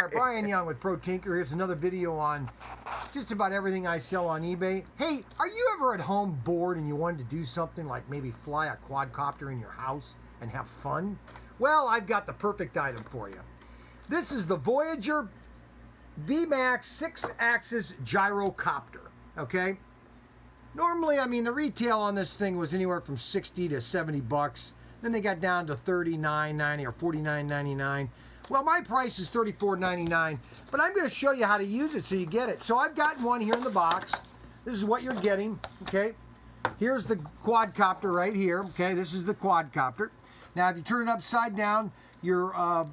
Brian Young with Pro Tinker. Here's another video on just about everything I sell on eBay. Hey, are you ever at home bored and you wanted to do something like maybe fly a quadcopter in your house and have fun? Well, I've got the perfect item for you. This is the Voyager vmax 6-axis gyrocopter, okay? Normally, I mean, the retail on this thing was anywhere from 60 to 70 bucks. Then they got down to $39.90 or $49.99. Well, my price is $34.99, but I'm going to show you how to use it so you get it. So I've got one here in the box. This is what you're getting, okay? Here's the quadcopter right here, okay? This is the quadcopter. Now, if you turn it upside down, your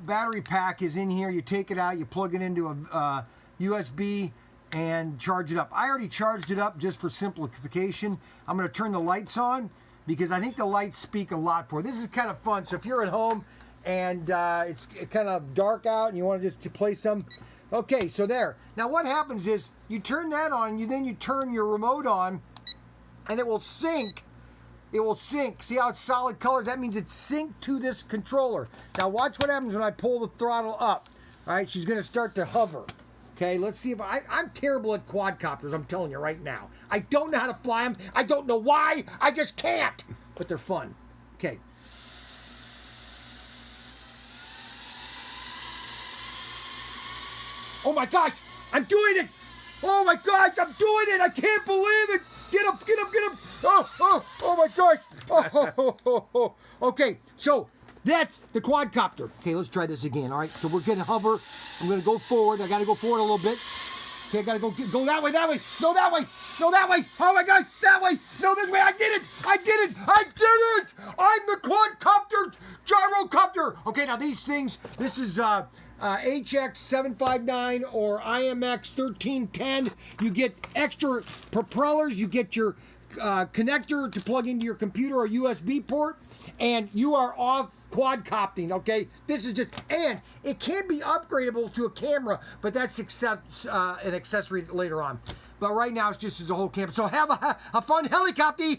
battery pack is in here. You take it out, you plug it into a USB and charge it up. I already charged it up just for simplification. I'm going to turn the lights on because I think the lights speak a lot for it. This is kind of fun. So if you're at home and it's kind of dark out and you want to just play some, okay, so there. Now what happens is you turn that on, then you turn your remote on and it will sync. It will sync. See how it's solid colors? That means it's synced to this controller. Now watch what happens when I pull the throttle up. All right, she's going to start to hover. Okay, let's see if I'm terrible at quadcopters, I'm telling you right now. I don't know how to fly them. I don't know why. I just can't. But they're fun. Okay. Oh my gosh, I'm doing it! Oh my gosh, I'm doing it! I can't believe it! Get up, get up, get up! Oh my gosh! Oh. Okay, so that's the quadcopter. Okay, let's try this again, all right? So we're gonna hover. I'm gonna go forward. I gotta go forward a little bit. Okay, I gotta go that way, that way. No, that way. No, that way. Oh my gosh, that way. No, this way. I did it. I did it. I did it. I'm the quadcopter gyrocopter. Okay, now these things, this is HX 759 or IMX 1310. You get extra propellers. You get your connector to plug into your computer or USB port, and you are off quadcopting, okay? This is just, and it can be upgradable to a camera, but that's an accessory later on. But right now, it's just as a whole camera. So have a fun helicopter.